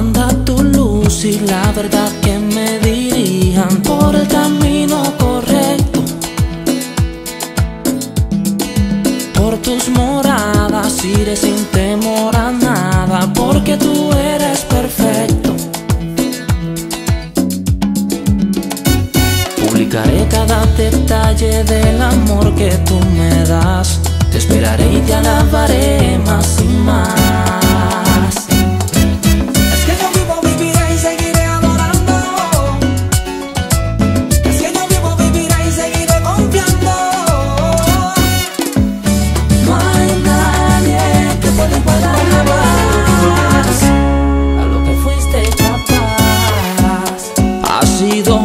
Manda tu luz y la verdad que me dirijan por el camino correcto, por tus moradas iré sin temor a nada, porque tú eres perfecto. Publicaré cada detalle del amor que tú me das, te esperaré y te alabaré más y más.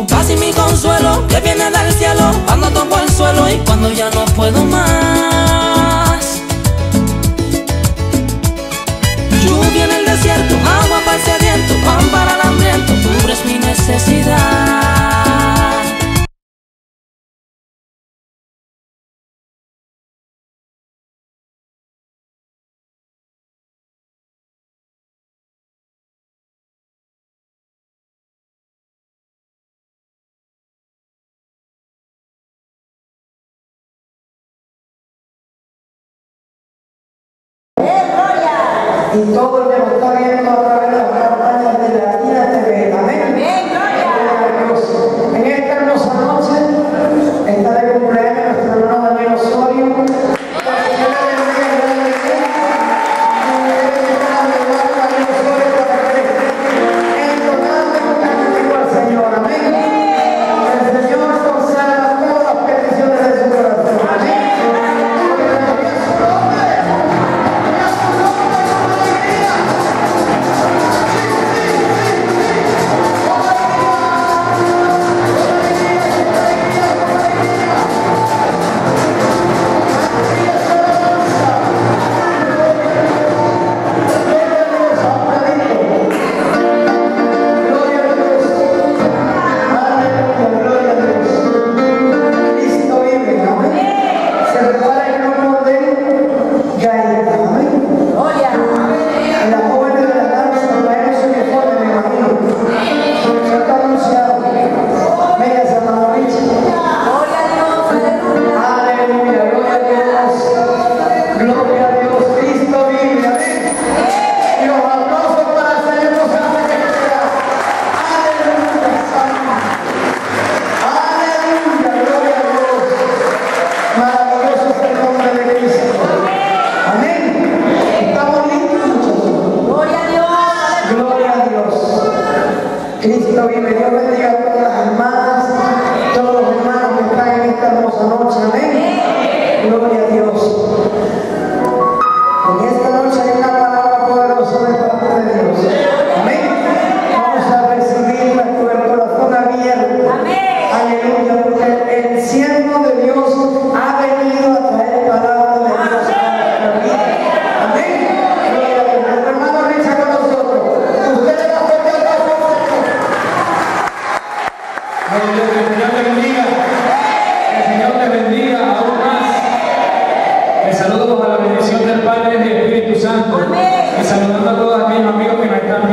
Paz y mi consuelo que viene del cielo cuando toco el suelo y cuando ya no puedo más. Lluvia en el desierto, agua para el sediento, pan para el hambriento, cubres mi necesidad. Y todo el que nos está viendo a través de las pantallas de Latina TV. Amén. Gloria a Dios. En esta hermosa noche está de cumpleaños nuestro hermano Daniel Osorio. Cristo vive. Dios bendiga a todas las hermanas, todos los hermanos que están en esta hermosa noche. Amén. Gloria a Dios. En esta noche hay una palabra poderosa de parte de Dios. Amén. Vamos a recibirla con el corazón abierto. Aleluya, porque el siervo de Dios ha venido a traer palabra de Dios a nuestra vida. Amén. Gloria a Dios. Nuestro hermano Richard con nosotros. Ustedes la fuerte aplauso. Que el Señor te bendiga. Que el Señor te bendiga aún más. Les saludo con la bendición del Padre y del Espíritu Santo. Y saludando a todos aquellos amigos que me están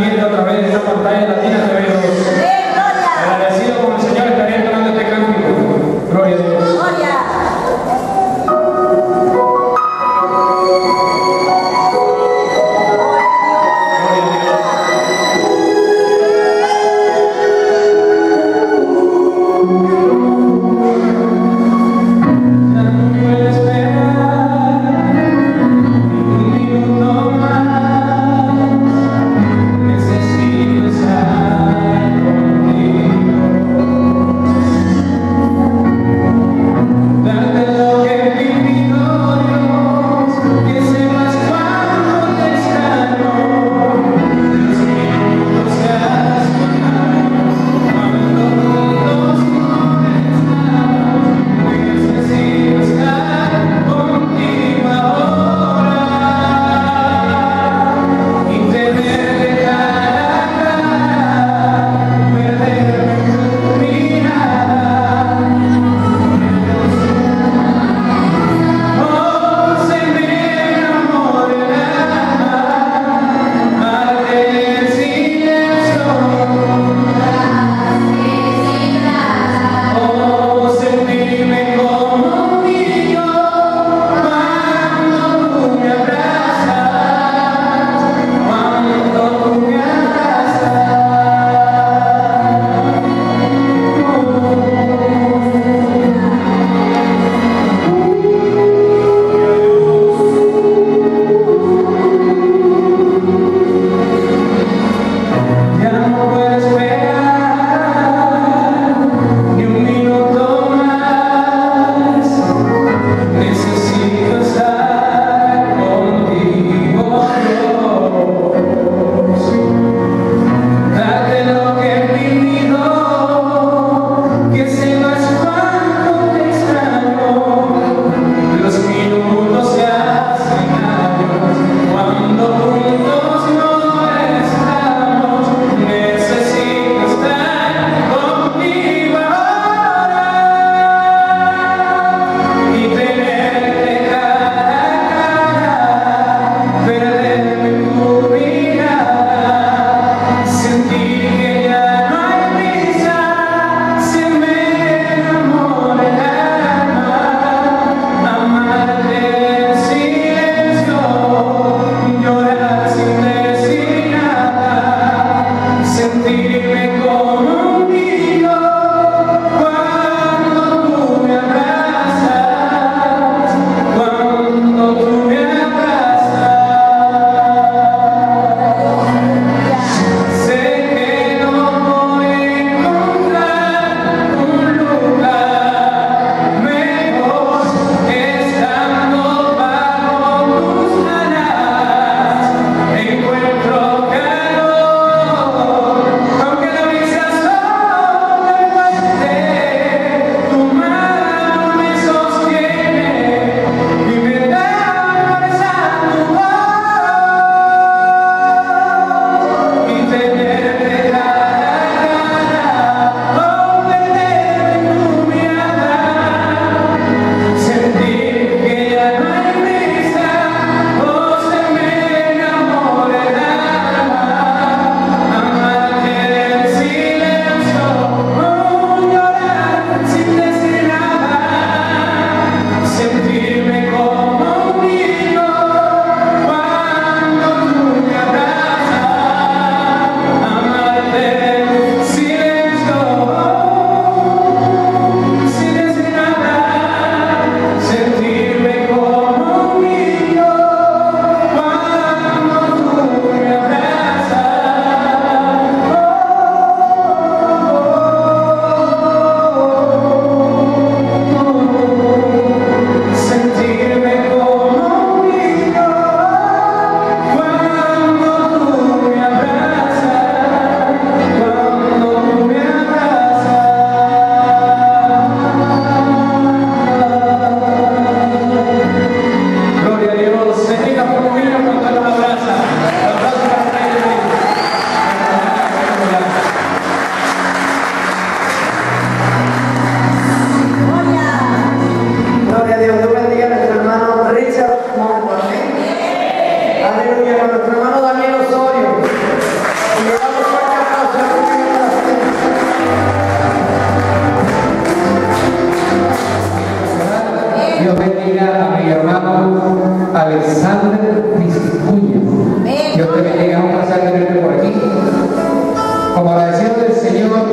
como agradecido del Señor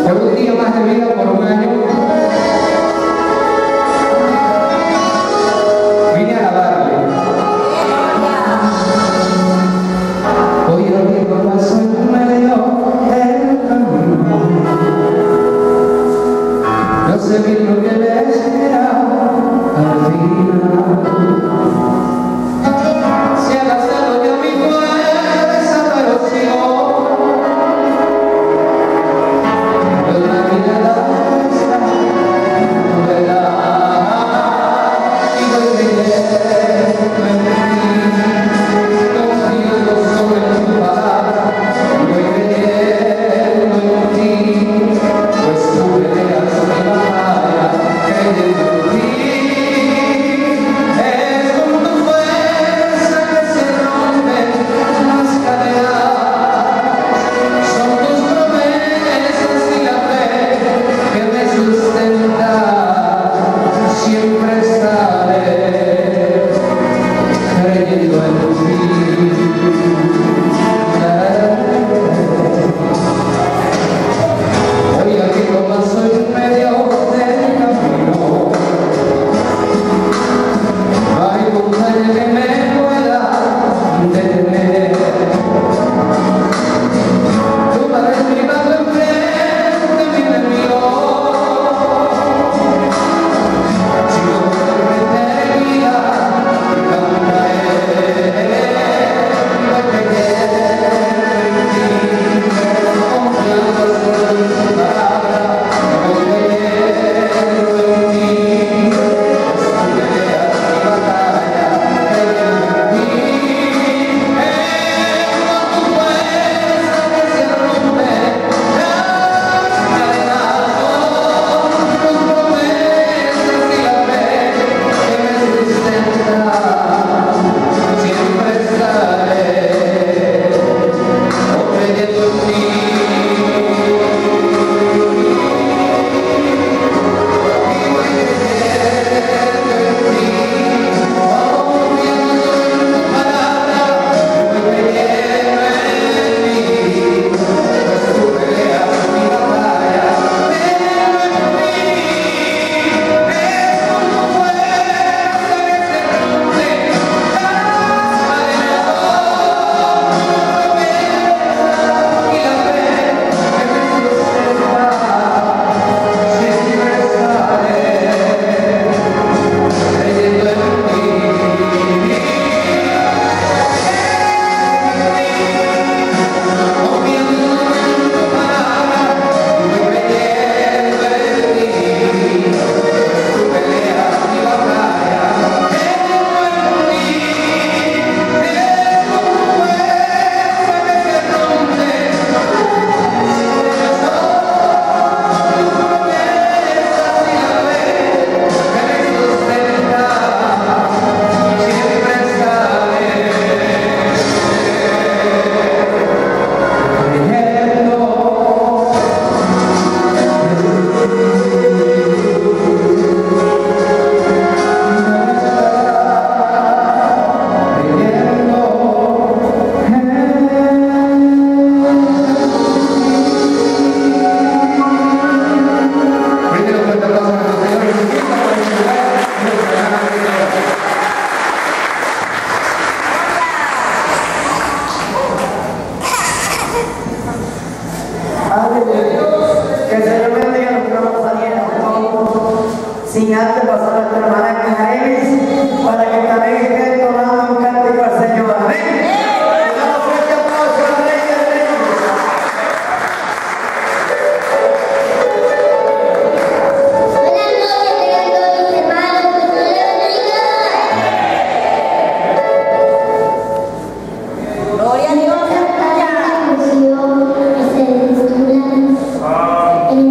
por un día más de vida, por un año, vine a alabarle. Hoy el único paso en medio del camino, no sé bien lo que le espera al final. Se ha gastado ya mi fuerza, pero sigo de una mirada esta novedad, y voy creyendo en ti, confiando sobre tu palabra, voy creyendo en ti, pues tú peleas mi batalla, creyendo en ti. Es con tu fuerza que se rompen las cadenas, son tus promesas y la fe que me sustenta, siempre estaré creyendo en ti. Hoy aquí lo paso en medio del camino, hay montaña que me pueda detener. Tú me has derribado enfrente mi enemigo, si no me guía, cantaré, voy creyendo en ti, confiando en tu palabra, voy creyendo en ti, pues tú peleas mi batalla, creyendo en ti. Con tu fuerza que se rompe las cadenas, tus promesas y la fe que me sustenta, siempre estaré creyendo en ti. Y voy creyendo en ti, confiando en tu palabra, voy creyendo en ti, pues tú peleas mi batalla, creyendo en ti. Es con tu fuerza que se rompen las cadenas, y la fe que me sustenta, siempre estaré creyendo en ti. Confiando en tu palabra, voy creyendo en ti, pues tú peleas mi batalla, creyendo en ti. Es con tu fuerza que se rompe tus promesas y la fe que me sustenta, siempre estaré creyendo. Brindemos fuerte aplauso a nuestro Señor Jesucristo por su lugar y nuestra gran victoria. Aleluya. Que el Señor bendiga a los que vamos a salir sin antes pasar a nuestra hermana Carelis para que también esté tomando un cántico al Señor. Amén. Le damos fuerte aplauso al Rey de Reyes. Buenas noches, tengan todos mis hermanos, que Dios les bendiga. Gloria a Dios. En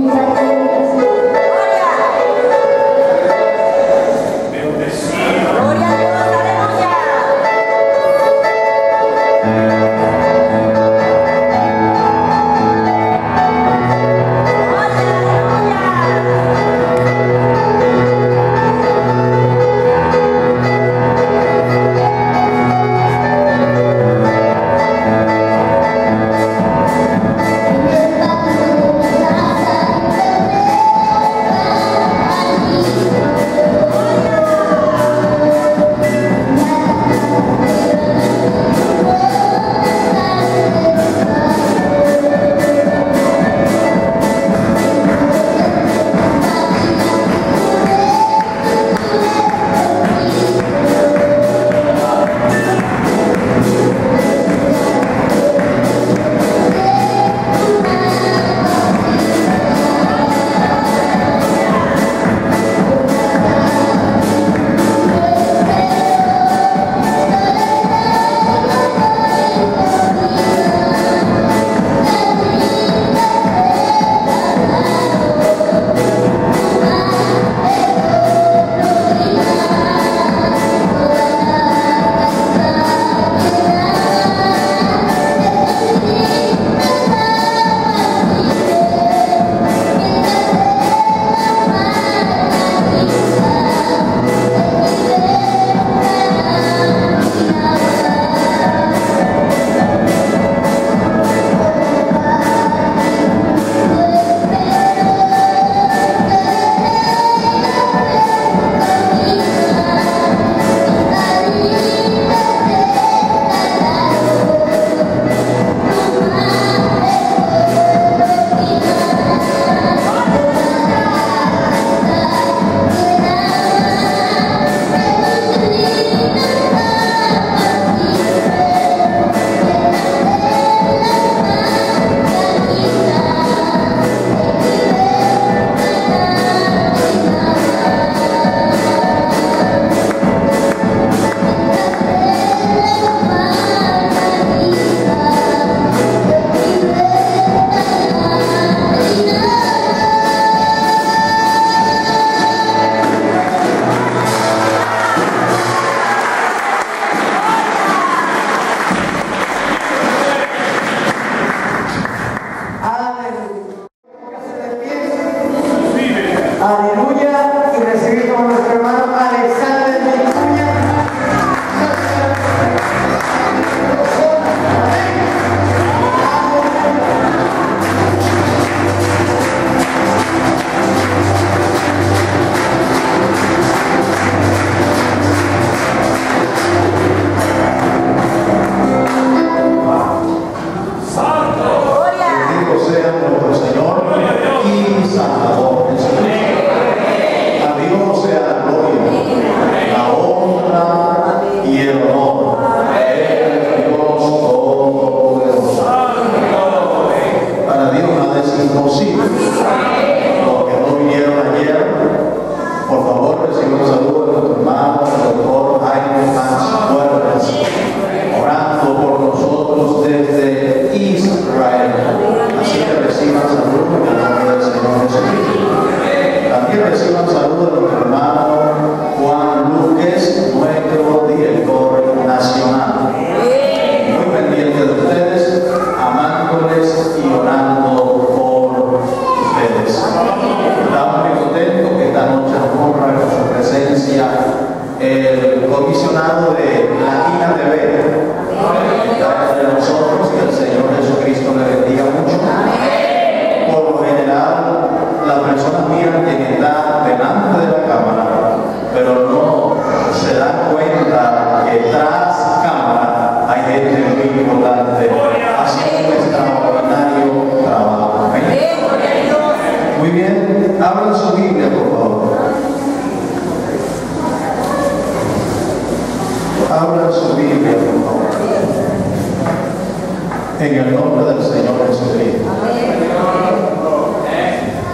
En el nombre del Señor Jesucristo.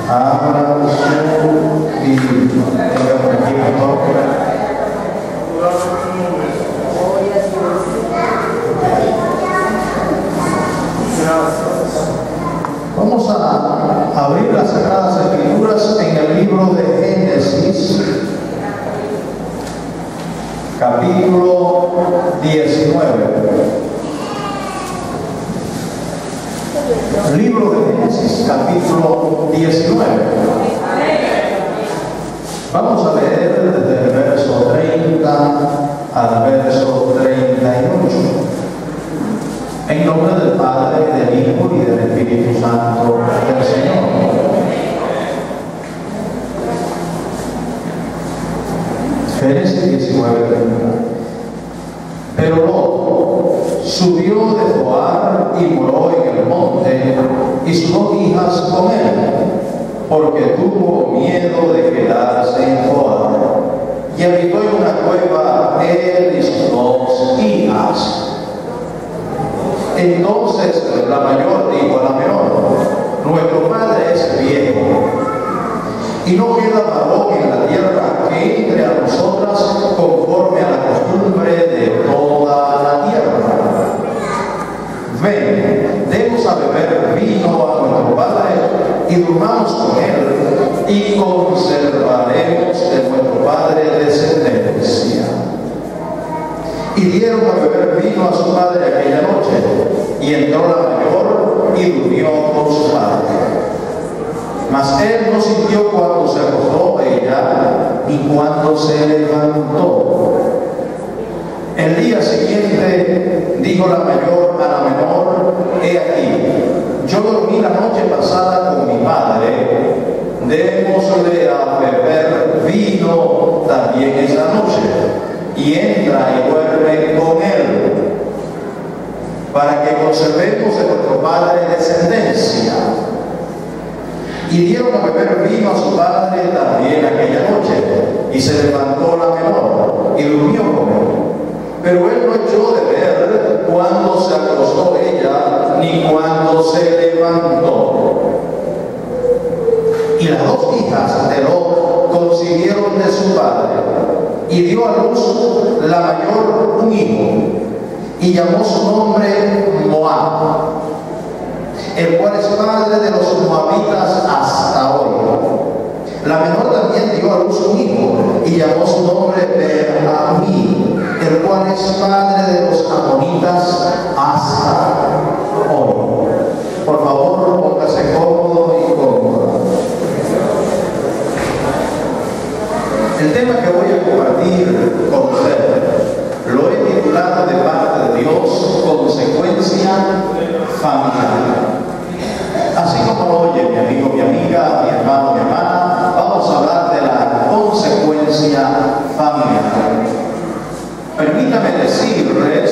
Abra su Biblia. Venga por aquí, pastor. Vamos a abrir las Sagradas Escrituras en el libro de Génesis, capítulo 19. Libro de Génesis, capítulo 19. Vamos a leer desde el verso 30 al verso 38. En nombre del Padre, del Hijo y del Espíritu Santo del Señor. Génesis 19. Pero Lot subió de Zoar y moró en el monte, y sus dos hijas con él, porque tuvo miedo de quedarse en Zoar, y habitó en una cueva él y sus dos hijas. Entonces la mayor dijo a la menor: nuestro padre es viejo, y no queda varón en la tierra que entre a nosotras conforme a la costumbre de toda la tierra. Ven, demos a beber vino a nuestro padre y durmamos con él, y conservaremos de nuestro padre descendencia. Y dieron a beber vino a su padre aquella noche, y entró la mayor y durmió con su padre. Mas él no sintió cuando se acostó ella, ni cuando se levantó. El día siguiente dijo la mayor a la menor: he aquí, yo dormí la noche pasada con mi padre, démosle a beber vino también esa noche, y entra y duerme con él, para que conservemos de nuestro padre descendencia. Y dieron a beber vino a su padre también aquella noche, y se levantó la menor y durmió con él. Pero él no echó de ver cuando se acostó ella, ni cuando se levantó. Y las dos hijas de Lot concibieron de su padre, y dio a luz la mayor un hijo, y llamó su nombre Moab, el cual es padre de los moabitas hasta hoy. La menor también dio a luz un hijo, y llamó su nombre Ben-Ammi, el cual es padre de los amonitas hasta hoy. Por favor, póngase cómodo y cómoda. El tema que voy a compartir con usted lo he titulado de parte de Dios: consecuencia familiar. Así como lo oye mi amigo, mi amiga, mi hermano, mi hermana, vamos a hablar de la consecuencia familiar. Permítame decirles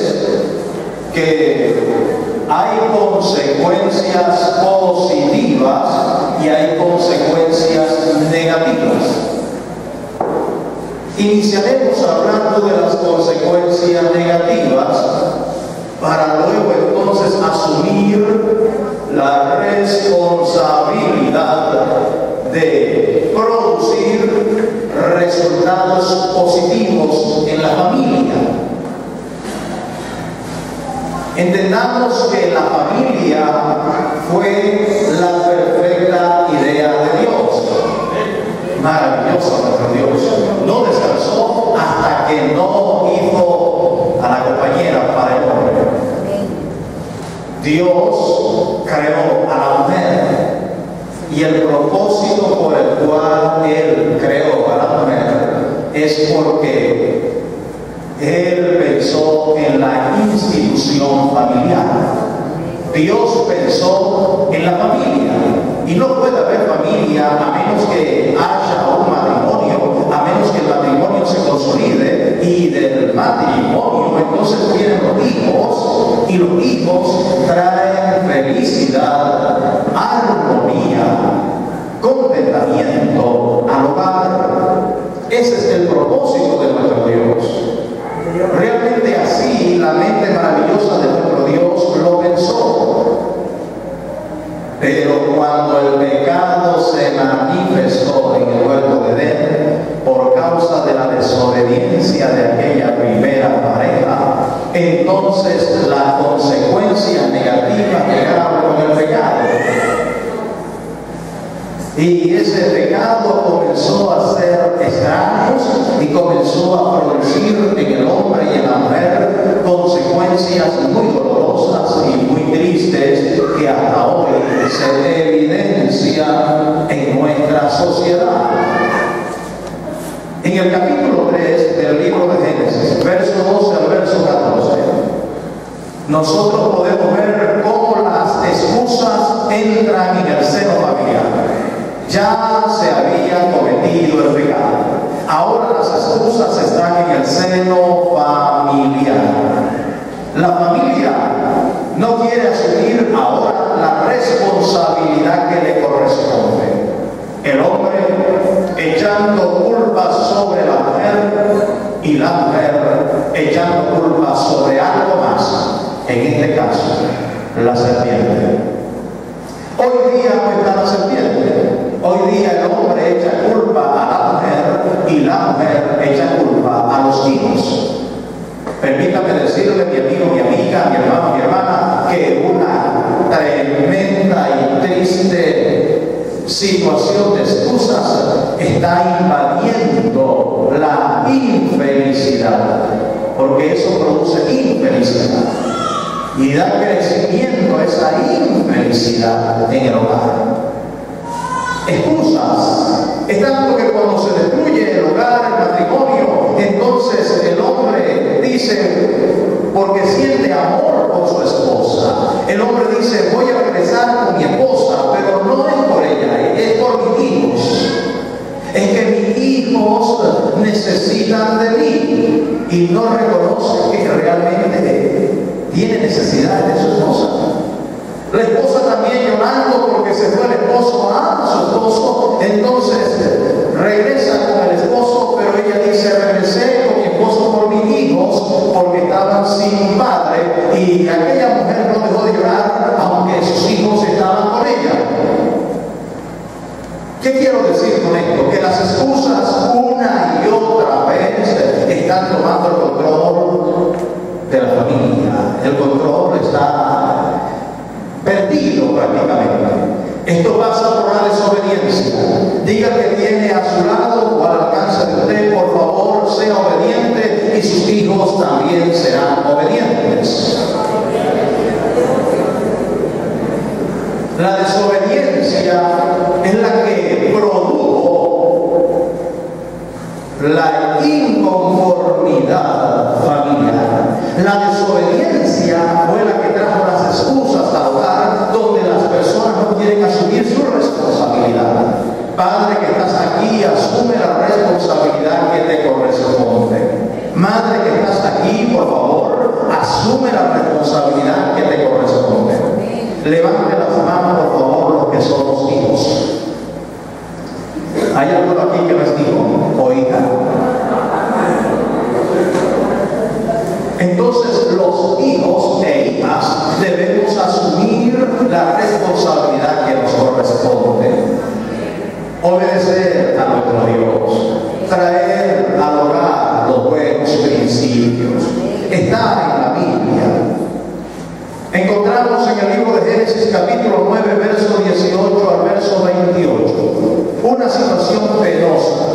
que hay consecuencias positivas y hay consecuencias negativas. Iniciaremos hablando de las consecuencias negativas, para luego entonces asumir la responsabilidad de producir resultados positivos en la familia. Entendamos que la familia fue la perfecta idea de Dios. Maravillosa nuestro Dios. No descansó hasta que no hizo a la compañera para el hombre. Dios creó a la mujer, y el propósito por el cual Él creó a la mujer es porque Él pensó en la institución familiar. Dios pensó en la familia, y no puede haber familia a menos que haya un matrimonio, a menos que el matrimonio se consolide, y del matrimonio entonces vienen los hijos, y los hijos traen felicidad, armonía, contentamiento al hogar. Ese es el propósito de nuestro Dios. Realmente así la mente maravillosa de nuestro Dios lo pensó. entonces la consecuencia negativa llegaron con el pecado. Y ese pecado comenzó a hacer estragos y comenzó a producir en el hombre y en la mujer consecuencias muy dolorosas y muy tristes que hasta hoy se evidencian en nuestra sociedad. En el capítulo 3 del libro de Génesis, verso 12 al verso 14, nosotros podemos ver cómo las excusas entran en el seno familiar. Ya se había cometido el pecado. Ahora las excusas están en el seno familiar. La familia no quiere asumir ahora la responsabilidad que le corresponde. El hombre echando culpa sobre la mujer y la mujer echando culpa sobre algo más. En este caso, la serpiente. Hoy día no está la serpiente. Hoy día el hombre echa culpa a la mujer y la mujer echa culpa a los hijos. Permítame decirle, mi amigo, mi amiga, mi hermano, mi hermana, que una tremenda y triste situación de excusas está invadiendo la infelicidad, porque eso produce infelicidad y da crecimiento a esa infelicidad en el hogar. Excusas. Es tanto que cuando se destruye el hogar, el matrimonio, entonces el hombre dice, porque siente amor por su esposa, el hombre dice, voy a regresar con mi esposa, pero no es por ella, es por mis hijos. Es que mis hijos necesitan de mí y no reconoce que realmente tiene necesidad de su esposa. La esposa también llorando porque se fue el esposo a su esposo, entonces regresa con el esposo, pero ella dice, regresé con mi esposo por mis hijos porque estaban sin padre, y aquella mujer no dejó de llorar aunque sus hijos estaban con ella. ¿Qué quiero decir con esto? Que las excusas una y otra vez están tomando el control de la familia. El control está perdido prácticamente. Esto pasa por la desobediencia. Diga que tiene a su lado o al alcance de usted, por favor, sea obediente y sus hijos también serán obedientes. La desobediencia es la que produjo la inconformidad familiar. La desobediencia fue la que trajo las excusas al hogar, donde las personas no quieren asumir su responsabilidad. Padre que estás aquí, asume la responsabilidad que te corresponde. Madre que estás aquí, por favor, asume la responsabilidad que te corresponde. Levante las manos, por favor, los que somos hijos. ¿Hay alguno aquí que no es hijo o hija? Entonces los hijos e hijas debemos asumir la responsabilidad que nos corresponde. Obedecer a nuestro Dios, traer al hogar los buenos principios, estar en la Biblia. Encontramos en el libro de Génesis capítulo 9, verso 18 al verso 28, una situación penosa.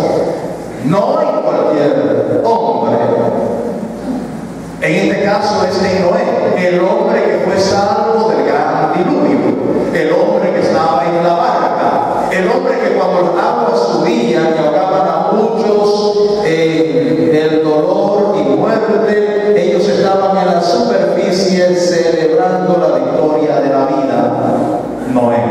No en cualquier hombre. En este caso es en Noé, el hombre que fue salvo del gran diluvio, el hombre que estaba en la barca, el hombre que cuando las aguas subían y ahogaban a muchos el dolor y muerte, ellos estaban en la superficie celebrando la victoria de la vida. Noé.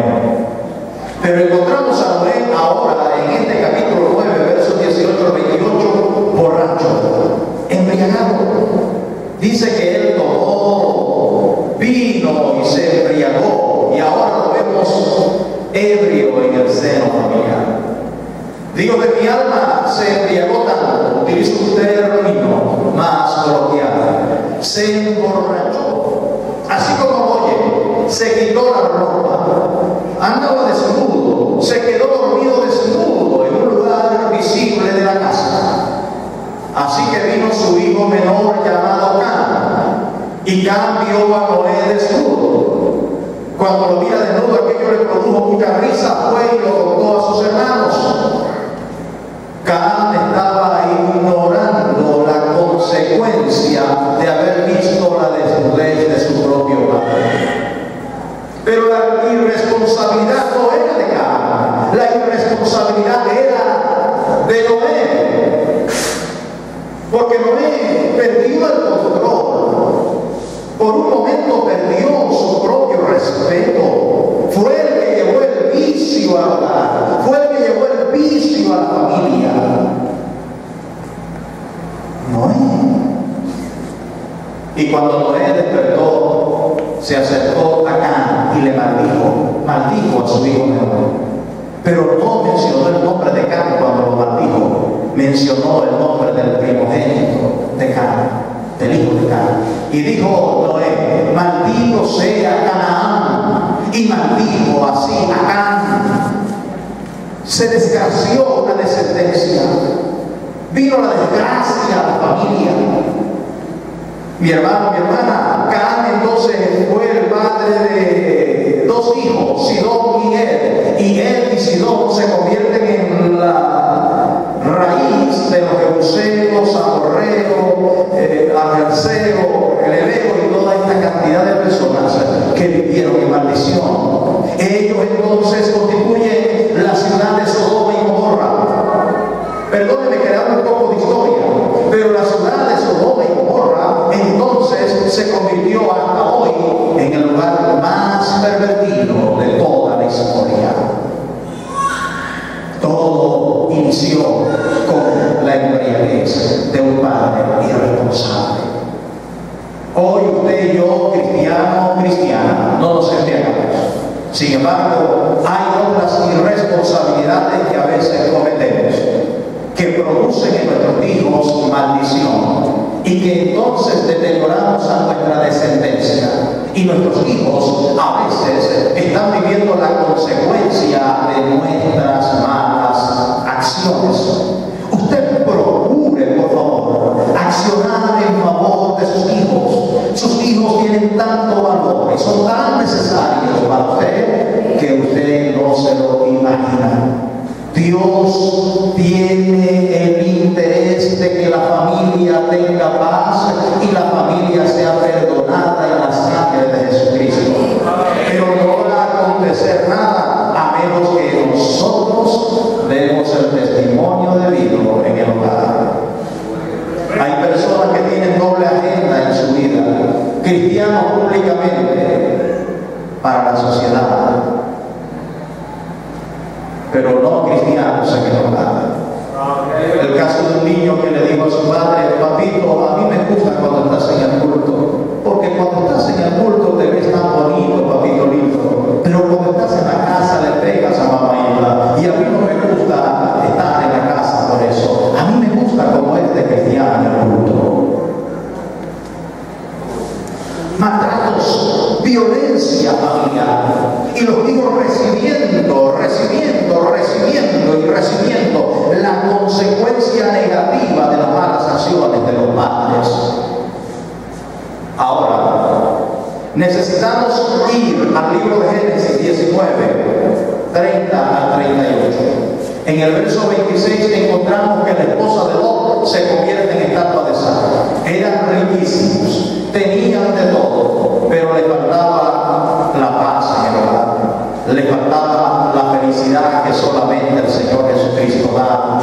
Pero encontramos a Noé ahora en este capítulo 9, versos 18 al 28, borracho, embriagado. Dice que él tomó vino y se embriagó, y ahora lo vemos ebrio en el seno familiar. Digo, de mi alma se embriagó tanto, utilizo un término más coloquial, se emborrachó, así como oye, se quitó la ropa, andaba desnudo, se quedó dormido desnudo en un lugar visible de la casa. Así que vino su hijo menor llamado Cam y Canaán vio a Noé desnudo. Cuando lo mira desnudo, aquello le produjo mucha risa, fue y lo contó a sus hermanos. Canaán estaba ignorando la consecuencia de haber visto la desnudez de su propio padre. Pero la irresponsabilidad no era de Canaán, la irresponsabilidad era de Noé. Porque Noé perdió el control. Por un momento perdió su propio respeto. Fue el que llevó el vicio al hogar. Fue el que llevó el vicio a la familia. Noé. Y cuando Noé despertó, se acercó a Canaán y le maldijo a su hijo Noé. Pero no mencionó el nombre de Canaán cuando lo maldijo. Mencionó el nombre del primogénito de Canaán, del hijo de Canaán. Y dijo Noé: maldito sea Canaán. Y maldijo así a Canaán. Se desgració una descendencia. Vino la desgracia a la familia. Mi hermano, mi hermana, Canaán entonces fue el padre de dos hijos, Sidón y él. Y él y Sidón se convierten en la raíz de los jebuseos, amorreos, agerceos, eleveos y toda esta cantidad de personas que vivieron en maldición. Ellos entonces constituyen la ciudad de Sodoma y Gomorra. Perdónenme que le hago un poco de historia, pero la ciudad de Sodoma y Gomorra entonces se convirtió hasta hoy en el lugar más pervertido de toda la historia. Todo inició con la embriaguez de un padre irresponsable. Hoy usted y yo, cristiana, no nos embriagamos. Sin embargo, hay otras irresponsabilidades que a veces cometemos, que producen en nuestros hijos maldición y que entonces deterioramos a nuestra descendencia. Y nuestros hijos a veces están viviendo la consecuencia de nuestras malas acciones. Usted procure, por favor, accionar en favor de sus hijos. Sus hijos tienen tanto valor y son tan necesarios para usted que usted no se lo imagina. Dios tiene el interés de que la familia tenga paz y la familia sea perdonada en la sangre de Jesucristo. Pero no va a acontecer nada a menos que nosotros demos el testimonio debido en el hogar. Hay personas que tienen doble agenda en su vida: cristianos públicamente para la sociedad, pero no cristianos en el hogar. El caso de un niño que le dijo a su padre: papito, a mí me gusta cuando estás en el culto, porque cuando estás en el culto te ves tan bonito, papito lindo, pero cuando estás en la casa le pegas a mamá y a mí no me gusta estar en la casa por eso. A mí me gusta como este cristiano en el culto. Maltratos, violencia familiar, y los hijos recibiendo la consecuencia negativa de las malas acciones de los padres. Ahora, necesitamos ir al libro de Génesis 19, 30 al 38. En el verso 26 encontramos que la esposa de Lot se convierte en estatua de sal. Eran riquísimos, tenían de todo, pero le faltaba la paz en el hogar, le faltaba la felicidad que solamente el Señor Jesucristo da.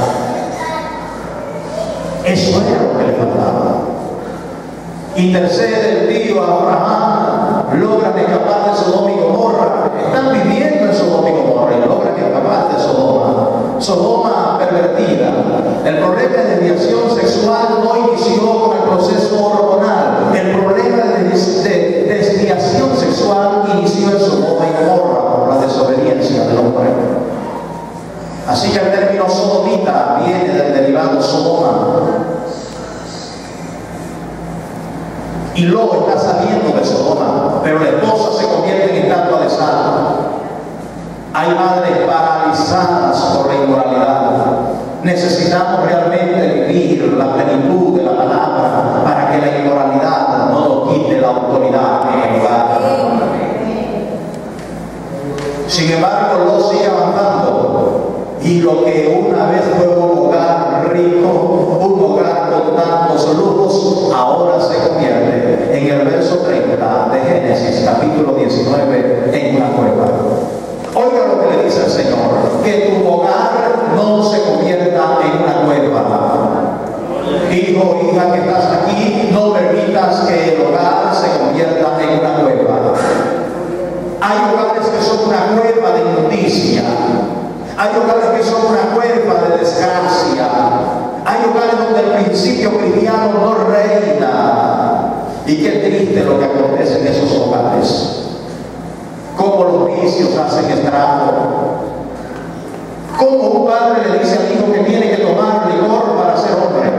Eso era lo que le faltaba. Intercede el tío Abraham, logran escapar de Sodoma y Gomorra. Están viviendo en Sodoma y Gomorra y logran escapar de Sodoma. Sodoma pervertida. El problema de desviación sexual no inició con el proceso hormonal. El problema de desviación sexual inició en Sodoma y Gomorra por la desobediencia del hombre. Así que el término sodomita viene del derivado Sodoma. Y Lot está saliendo de Sodoma, pero la esposa se convierte en estatua de sal. Hay madres paralizadas por la inmoralidad. Necesitamos realmente vivir la plenitud de la palabra para que la inmoralidad no nos quite la autoridad Sin embargo, Lot sigue avanzando. Y lo que una vez fue un hogar rico, un hogar con tantos lujos, ahora se convierte en el verso 30 de Génesis, capítulo 19, en una cueva. Oiga lo que le dice el Señor: que tu hogar no se convierta en una cueva. Hijo, hija que estás aquí, no permitas que el hogar se convierta en una cueva. Hay hogares que son una cueva de inmundicia. Hay hogares que son una cueva de desgracia. Hay hogares donde el principio cristiano no reina. Y qué triste lo que acontece en esos hogares. Cómo los vicios hacen estrago. Cómo un padre le dice al hijo que tiene que tomar licor para ser hombre.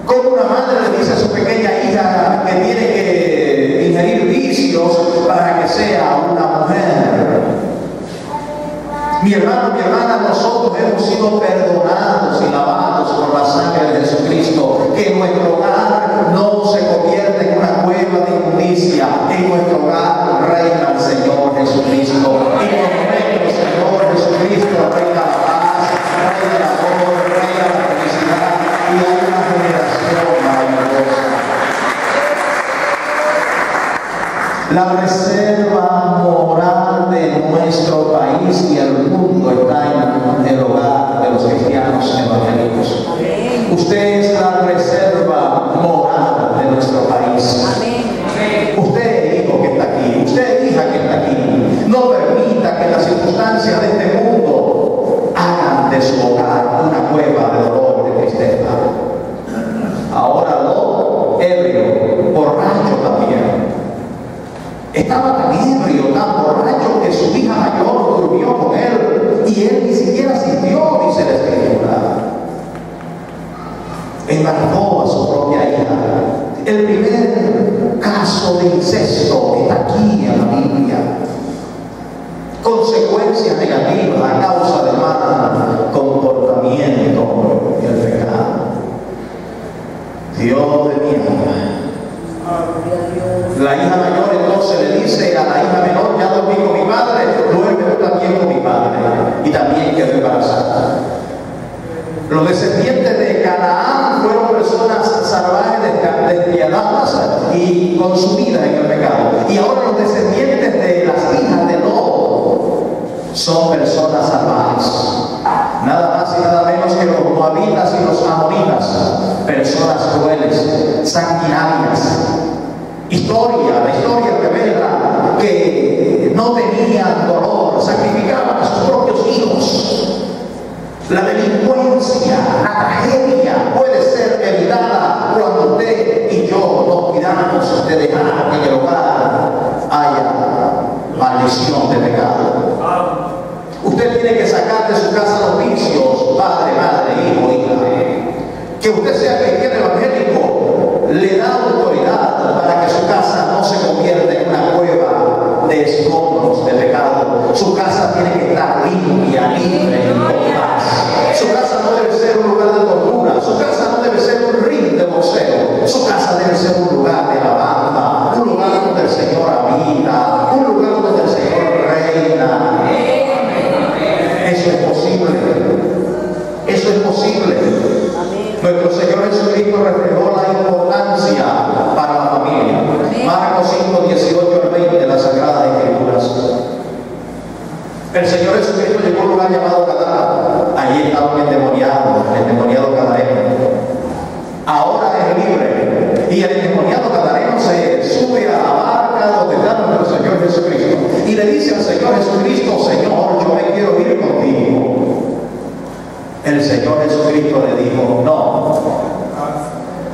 Cómo una madre le dice a su pequeña hija que tiene que ingerir vicios para que sea una mujer. Mi hermano, mi hermana, nosotros hemos sido perdonados y lavados por la sangre de Jesucristo. Que nuestro hogar no se convierta en una cueva de inmundicia. En nuestro hogar reina el Señor Jesucristo. Y con nuestro Señor Jesucristo reina la paz, reina el amor, reina la felicidad. Y hay una generación maravillosa. La reserva moral de nuestro país y el mundo está en el hogar de los cristianos evangélicos. Usted es la reserva moral de nuestro país. Usted, hijo que está aquí, usted, hija que está aquí, no permita que las circunstancias de este mundo hagan de su hogar una cueva de dolor, de tristeza. Ahora Lot, ebrio, borracho también. Estaba tan ebrio, tan borracho, que su hija mayor durmió con él y él ni siquiera sintió, dice la Escritura. Embarazó a su propia hija. El primer caso de incesto está aquí en la Biblia. Consecuencias negativas a causa del mal comportamiento y el pecado. Dios de mi alma. La hija mayor entonces le dice a la hija menor: ya dormí con mi padre, duerme tú también con mi padre. Y también quedó embarazada. Los descendientes de Canaán fueron personas salvajes, despiadadas y consumidas en el pecado. Y ahora los descendientes de las hijas de Lot son personas salvajes. Nada más y nada menos que los moabitas y los amonitas, personas crueles, sanguinarias. La historia revela que no tenían dolor, sacrificaban a sus propios hijos. La delincuencia, la tragedia puede ser evitada cuando usted y yo nos cuidamos de dejar que en el hogar haya maldición de pecado. Usted tiene que sacar de su casa los vicios, padre, madre, hijo, hija. Que usted sea cristiano evangélico le da autoridad para que su casa no se convierta en una cueva de escombros de pecado. Su casa tiene que estar limpia, libre y con paz. Su casa no debe ser un lugar de tortura. Su casa no debe ser un ring de boxeo. Su casa debe ser un lugar de alabanza, un lugar donde el Señor habita, un lugar donde el Señor reina. Eso es posible. Eso es posible. Nuestro Señor Jesucristo reflejó la importancia para la familia. Marcos 5, 18 al 20 de las Sagradas Escrituras. El Señor Jesucristo llegó a un lugar llamado Gadara. Allí estaba un endemoniado gadareno. Ahora es libre. Y el endemoniado gadareno se sube a la barca donde está nuestro Señor Jesucristo. Y le dice al Señor Jesucristo: Señor, yo me quiero ir contigo. El Señor Jesucristo le dijo: no,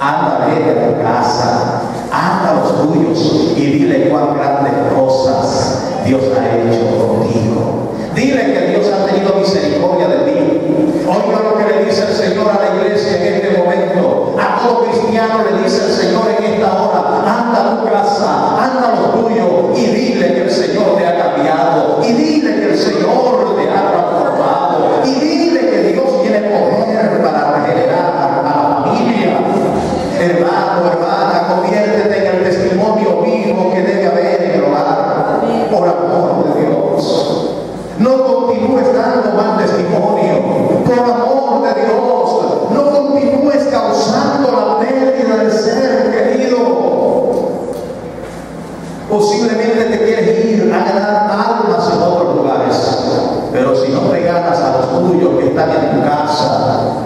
anda, vete a tu casa, anda a los tuyos y dile cuán grandes cosas Dios ha hecho contigo. Dile que Dios ha tenido misericordia de ti. Oiga lo que le dice el Señor a la iglesia en este momento. A todo cristiano le dice el Señor en esta hora: anda a tu casa, anda a los tuyos y dile que el Señor te ha cambiado. Y dile que el Señor te ha transformado. Y dile que Dios tiene poder para regenerar a la familia. Hermano, hermana, conviértete en el testimonio vivo que debe haber en el hogar, por amor de Dios. No continúes dando mal testimonio. Por amor de Dios, no continúes causando la pérdida del ser querido. Posiblemente te quieres ir a ganar almas en otros lugares, pero si no te ganas a los tuyos que están en tu casa,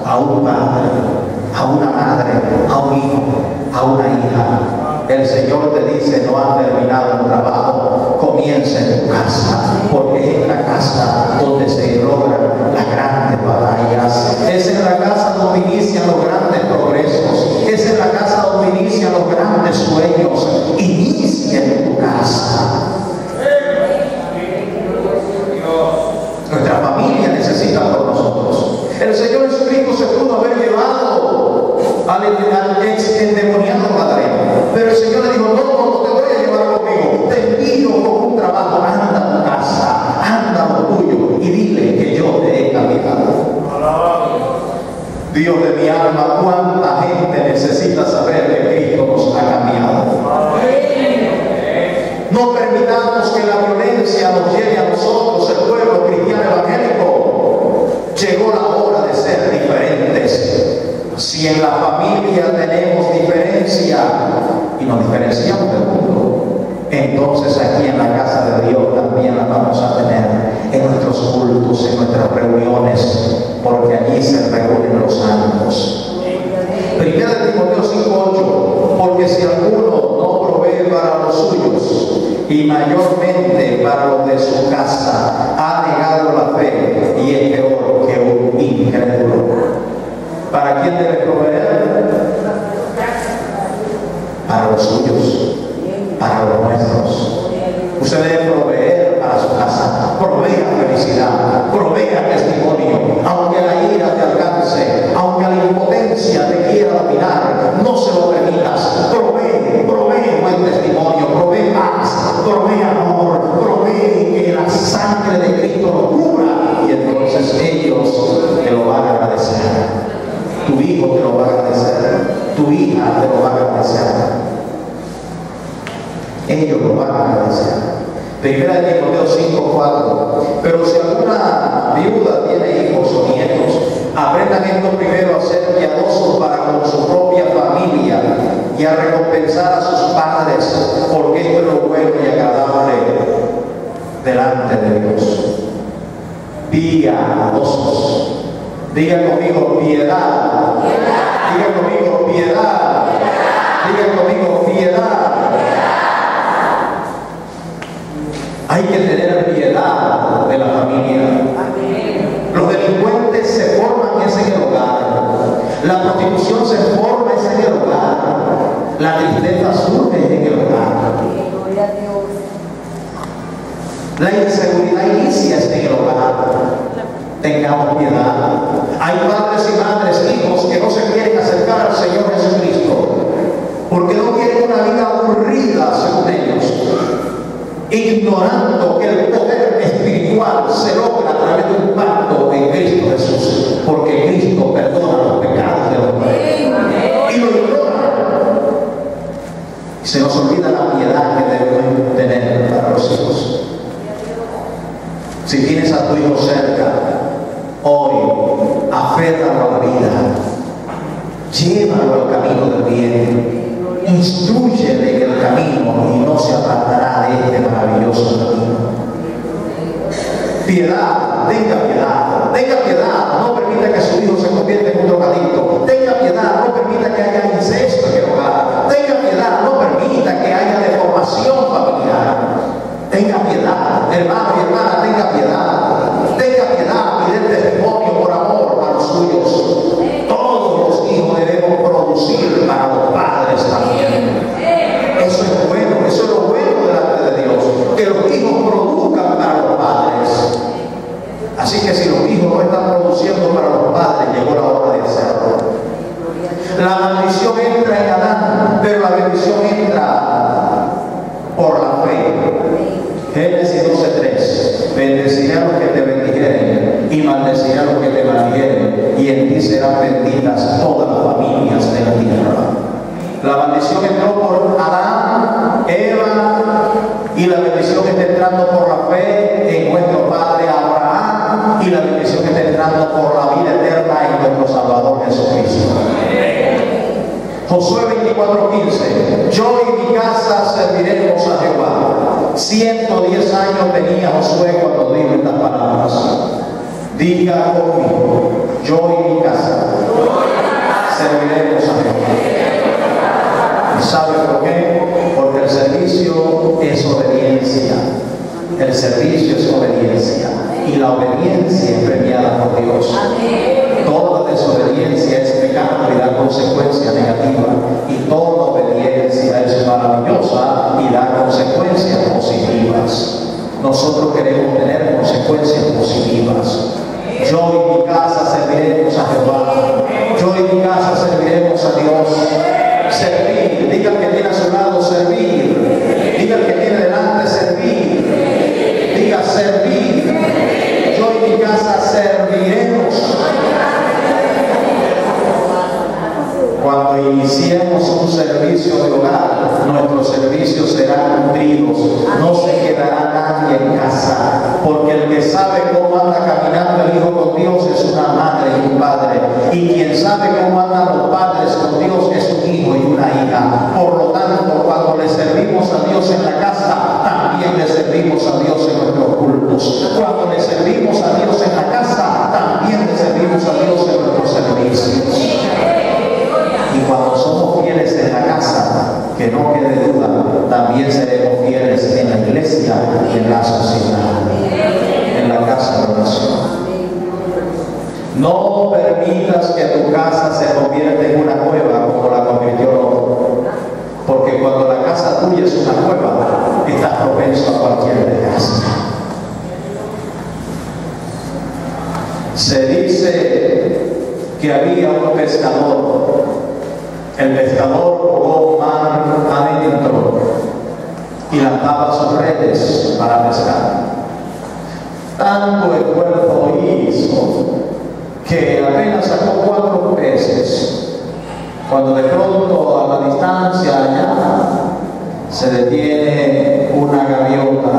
a un padre, a una madre, a un hijo, a una hija, el Señor te dice: no has terminado el trabajo, comienza en tu casa, porque es en la casa donde se logran las grandes batallas, es en la casa donde inician los grandes progresos, es en la casa donde inician los grandes sueños. Inicia en tu casa. Nuestra familia necesita por nosotros. El Señor Jesucristo se pudo haber llevado al ex endemoniado Gadareno, pero el Señor le dijo: no te voy a llevar conmigo, te envío con un trabajo, anda a tu casa, anda a lo tuyo y dile que yo te he cambiado. Dios de mi alma, cuánta gente necesita saber que Cristo nos ha cambiado. No permitamos que la violencia nos lleve a nosotros, el pueblo cristiano evangélico. Llegó la hora de ser diferentes. Si en la familia tenemos diferencia y nos diferenciamos del mundo, entonces aquí en la casa de Dios también la vamos a tener, en nuestros cultos, en nuestras reuniones, porque allí se reúnen los santos. Primera de Timoteo 5:8, porque si alguno no provee para los suyos y mayormente para los de su casa, ha negado la fe y es peor que un incrédulo. ¿Para quién debe proveer? Para los suyos, para los nuestros. Usted debe proveer para su casa. Provea felicidad, provea testimonio. Aunque la ira te alcance, aunque la impotencia te quiera dominar, no se lo permitas. Provee buen testimonio, provee paz, provee amor, provee que la sangre de Cristo lo cubra, y entonces ellos te lo van a agradecer. Tu hijo te lo va a agradecer, tu hija te lo va a agradecer. Ellos lo van a agradecer. Primera de Timoteo 5:4. Pero si alguna viuda tiene hijos o nietos, aprendan esto primero a ser piadosos para con su propia familia y a recompensar a sus padres, porque esto es lo bueno y agradable delante de Dios. Piadosos. Diga conmigo piedad. Diga conmigo piedad. Diga conmigo piedad. Hay que tener piedad de la familia. Los delincuentes se forman en el hogar. La prostitución se forma en el hogar. La tristeza surge en el hogar. La inseguridad inicia en el hogar. Tengamos piedad. Hay padres y madres, hijos que no se quieren acercar al Señor Jesucristo porque no quieren una vida aburrida según ellos, ignorando que el poder espiritual se logra a través de un pacto en Cristo Jesús, porque Cristo perdona los pecados del hombre y lo ignoran. Y se nos olvida la piedad que debemos tener para los hijos. Si tienes a tu hijo cerca, hoy aférralo a la vida, llévalo al camino del bien, instrúyele en el camino y no se apartará de este maravilloso camino. Piedad, tenga piedad, no permita que su hijo se convierta en un drogadicto, tenga piedad, no permita que haya incesto en el hogar, tenga piedad, no permita que haya deformación familiar, tenga piedad, hermano y hermana, tenga piedad y den testimonio por amor a los suyos. Todos los hijos debemos producir para los padres también. Eso es bueno, eso es lo bueno delante de Dios, que los hijos produzcan para los padres. Así que si los hijos no están produciendo para los padres, llegó la hora de hacerlo. La maldición entra en Adán, pero la bendición entra por la fe. Génesis 12:3. Bendeciré a los que te bendijeren y maldeciré a los que te maldijeren, y en ti serán benditas todas las familias de la tierra. La maldición entró por Adán, Eva, y la bendición está entrando por la fe en nuestro Padre Abraham. Jesucristo. Josué 24:15. Yo y mi casa serviremos a Jehová. 110 años tenía Josué cuando dijo estas palabras. Diga conmigo, yo y mi casa serviremos a Jehová. ¿Y sabe por qué? Porque el servicio es obediencia. El servicio es obediencia. Y la obediencia es premiada por Dios. Toda desobediencia es pecado y da consecuencias negativas. Y toda obediencia es maravillosa y da consecuencias positivas. Nosotros queremos tener consecuencias positivas. Yo y mi casa serviremos a Jehová. Yo y mi casa serviremos a Dios. Servir. Diga el que tiene a su lado, servir. Diga el que tiene delante, servir. Diga servir. Yo y mi casa serviremos. Cuando iniciemos un servicio de hogar, nuestros servicios serán cumplidos. No se quedará nadie en casa, porque el que sabe cómo anda caminando el hijo con Dios es una madre y un padre. Y quien sabe cómo andan los padres con Dios es un hijo y una hija. Por lo tanto, cuando le servimos a Dios en la casa, también le servimos a Dios en nuestros cultos. Cuando le servimos a Dios en la casa, también le servimos a Dios en nuestros servicios. Y cuando somos fieles en la casa, que no quede duda, también seremos fieles en la iglesia y en la sociedad, en la casa de oración. No permitas que tu casa se convierta en una cueva como la convirtió Lot, porque cuando la casa tuya es una cueva, estás propenso a cualquier desgracia. Se dice que había un pescador. El pescador jugó mar adentro y lanzaba sus redes para pescar. Tanto esfuerzo hizo que apenas sacó 4 peces. Cuando de pronto a la distancia allá se detiene una gaviota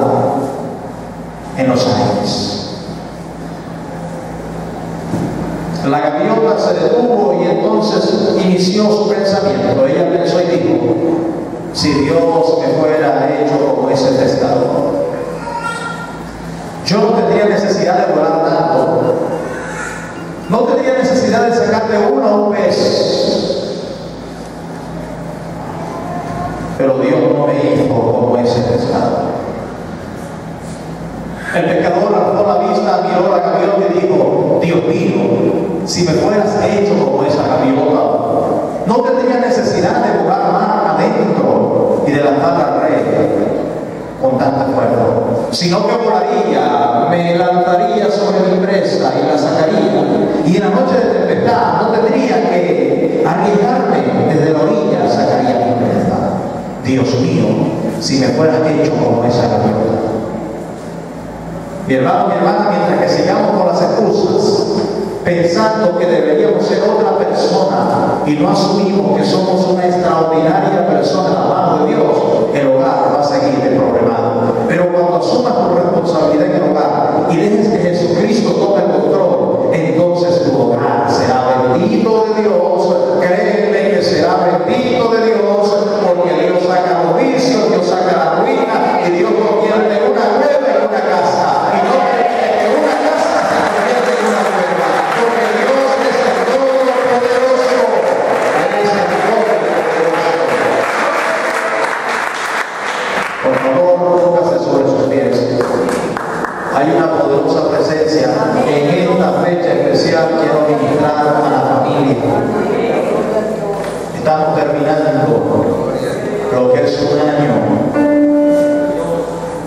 en los aires. La gaviota se detuvo y entonces inició su pensamiento. Ella pensó y dijo: si Dios me fuera hecho como ese pescador, yo no tendría necesidad de volar tanto, no tendría necesidad de sacar de uno a un pez, pero Dios no me hizo como ese pescador. El pescador alzó la vista, miró la gaviota y dijo: Dios mío, si me fueras hecho como esa gaviota, no tendría necesidad de jugar mar adentro y de lanzar la red con tanta fuerza, sino que volaría, me lanzaría sobre mi presa y la sacaría, y en la noche de tempestad no tendría que arriesgarme, desde la orilla sacaría mi presa. Dios mío, si me fueras hecho como esa gaviota. Mi hermano, mi hermana, mientras que sigamos con las excusas, pensando que deberíamos ser otra persona y no asumimos que somos una extraordinaria persona a la mano de Dios, el hogar va a seguir problemado. Pero cuando asumas tu responsabilidad en el hogar y dejes que Jesucristo tome el control, entonces tu hogar será bendito de Dios. Créeme que será bendito de Dios, porque Dios saca los vicios, Dios saca la ruina y Dios convierte una cueva en una casa. Hay una poderosa presencia. En esta fecha especial quiero ministrar a la familia. Estamos terminando lo que es un año.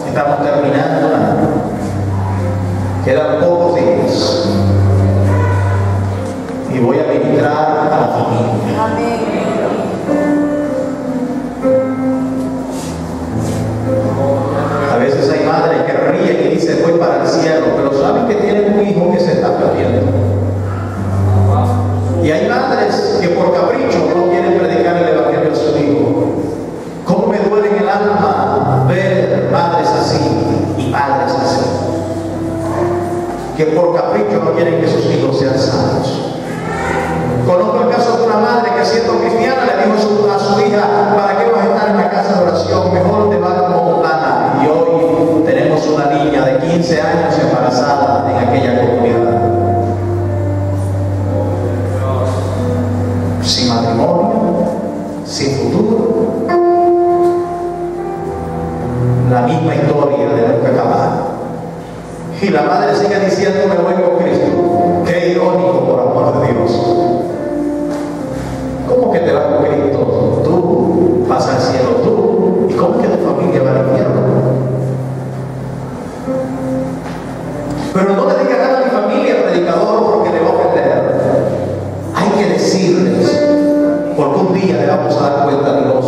Estamos terminando un año. Quedan pocos días. Y voy a ministrar a la familia. A veces hay madres que ríen y dicen voy para el cielo, pero saben que tienen un hijo que se está perdiendo. Y hay madres que por capricho no quieren predicar el evangelio a su hijo. ¿Cómo me duele en el alma ver madres así y padres así? Que por capricho no quieren que sus hijos sean sanos. Con 15 años embarazada en aquella comunidad. Sin matrimonio, sin futuro. La misma historia de nunca acabar. Y la madre sigue diciendo: me voy con Cristo. Qué irónico, por amor de Dios. ¿Cómo que te vas con Cristo? Tú vas al cielo, tú. ¿Y cómo que tu familia va al infierno? Pero no le diga nada a mi familia, predicador, porque le va a ofender. Hay que decirles, porque un día le vamos a dar cuenta a Dios.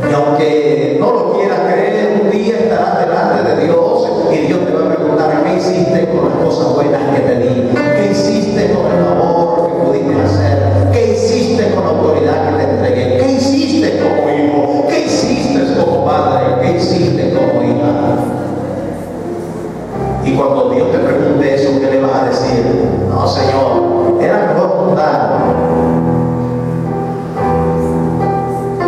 Y aunque no lo quieras creer, un día estarás delante de Dios y Dios te va a preguntar: ¿qué hiciste con las cosas buenas que te di? ¿Qué hiciste con el favor que pudiste hacer? ¿Qué hiciste con la autoridad que te entregué? ¿Qué hiciste como hijo? ¿Qué hiciste como padre? ¿Qué hiciste como hija? Y cuando Dios te pregunte eso, ¿qué le vas a decir? No, Señor, era mejor mundano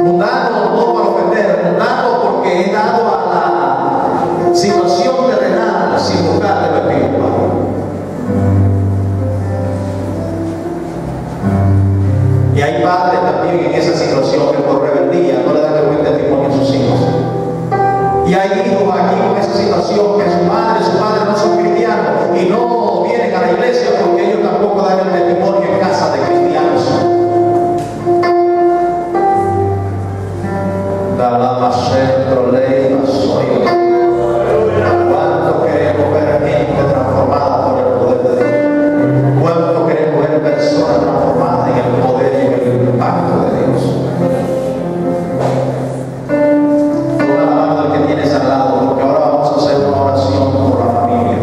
no para ofender, mundano porque he dado a la situación terrenal sin buscar de lo espiritual. Y hay padres también en esa situación que por rebeldía no le dan el buen testimonio a sus hijos. Y hay hijos aquí con esa situación que su padre no son cristianos y no vienen a la iglesia porque ellos tampoco dan el testimonio en casa de cristianos. ¿Cuánto queremos ver gente transformada por el poder de Dios? ¿Cuánto queremos ver personas transformadas en el poder y en el impacto de Dios? Una alabada al que tienes al lado, porque ahora vamos a hacer una oración por la familia.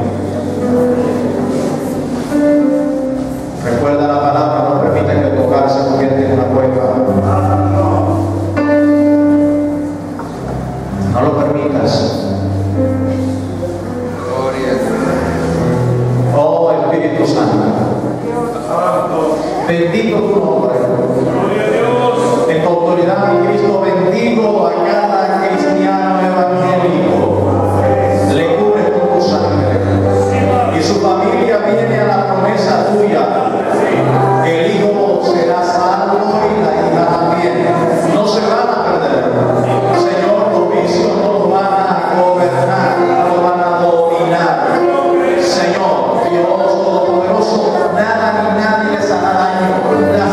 Recuerda la palabra: no permiten que tu hogar se convierta en una cueva. No lo permitas. Oh Espíritu Santo, bendito tu nombre. En tu autoridad, mi Cristo, bendigo a cada cristiano evangélico. Le cubres con tu sangre. Y su familia viene a la promesa tuya. El hijo será salvo y la hija también. No se van a perder. Señor, los vicios no los van a gobernar, no los van a dominar. Señor, Dios Todopoderoso, nada ni nadie les hará daño. La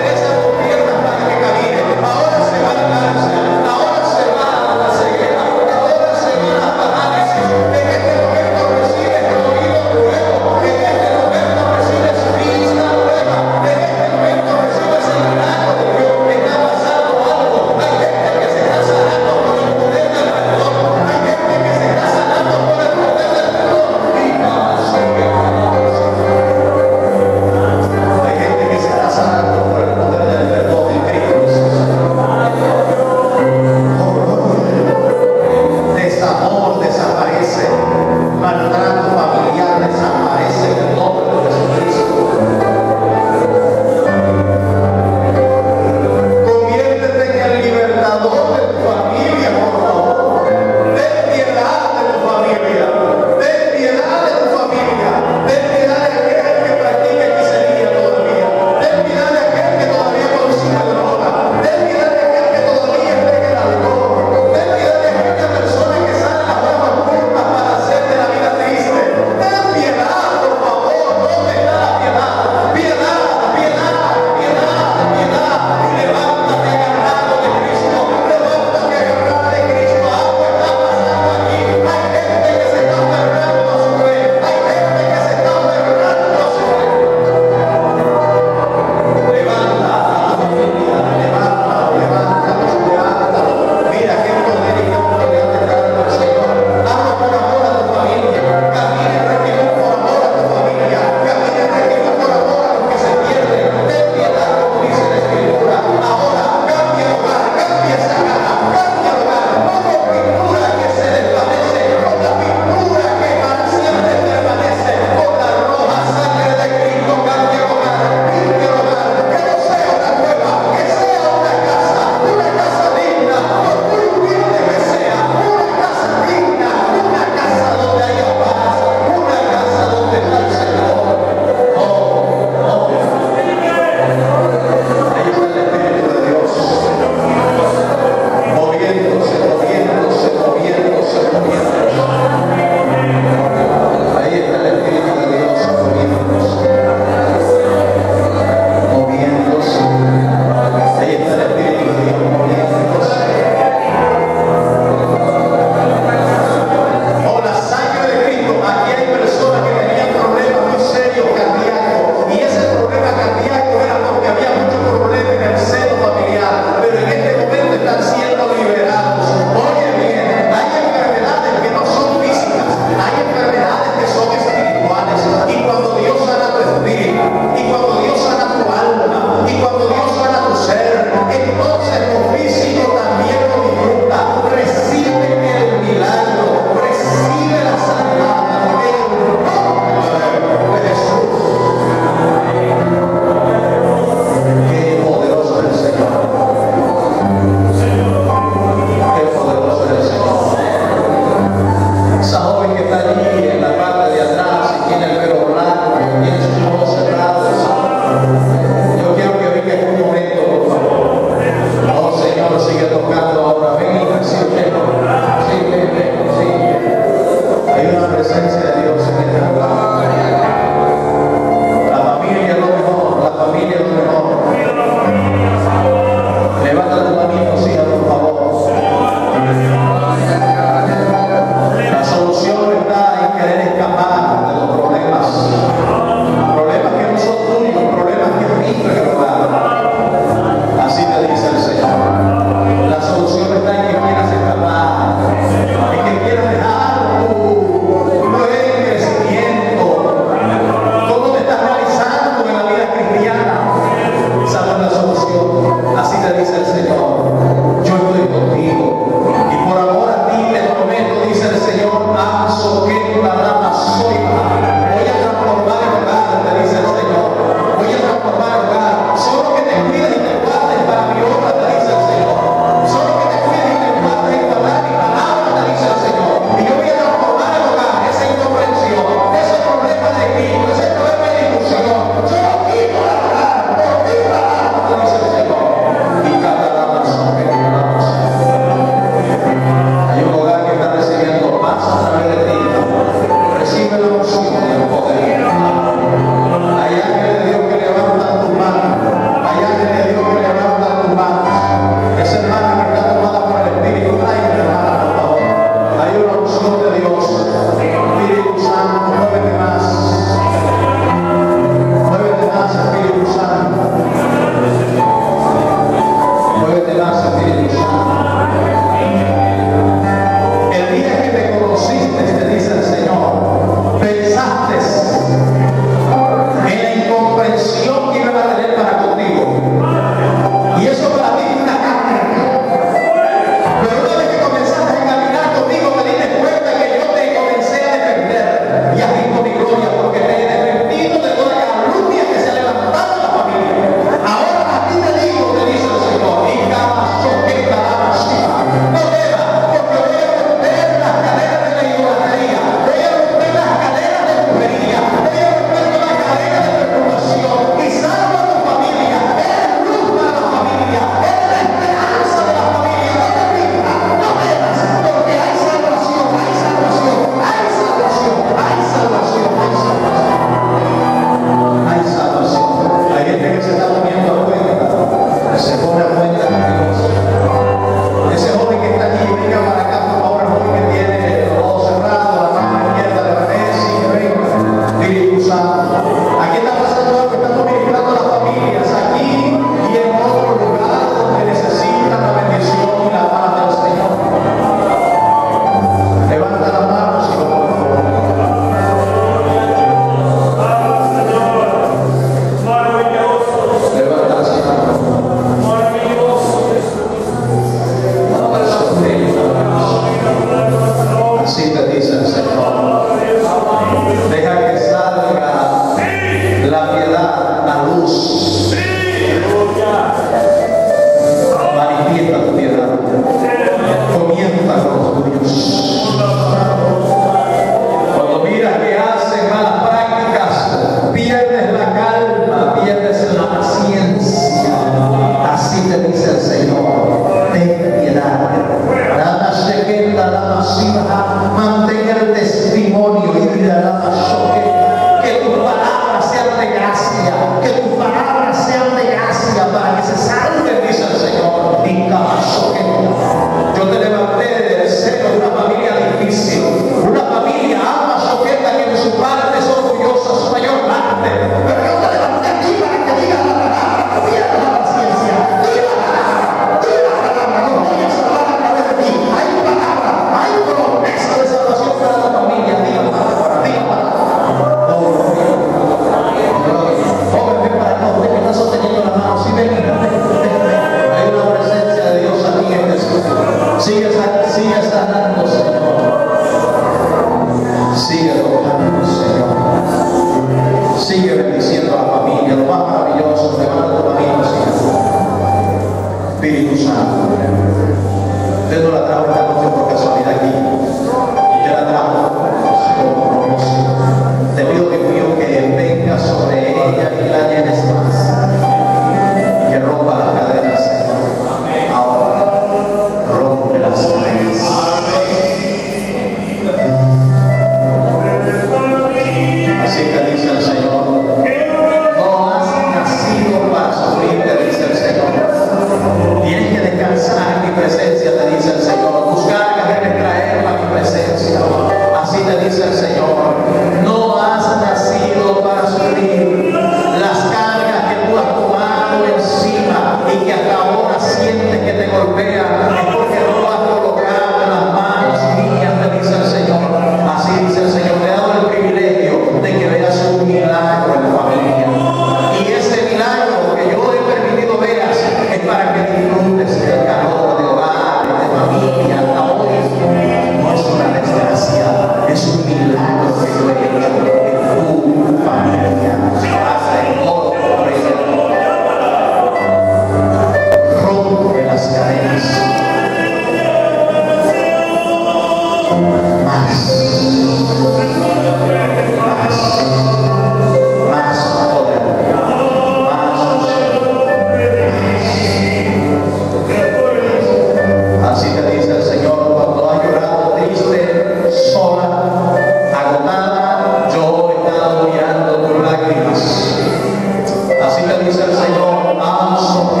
Así te dice el Señor, Amazon,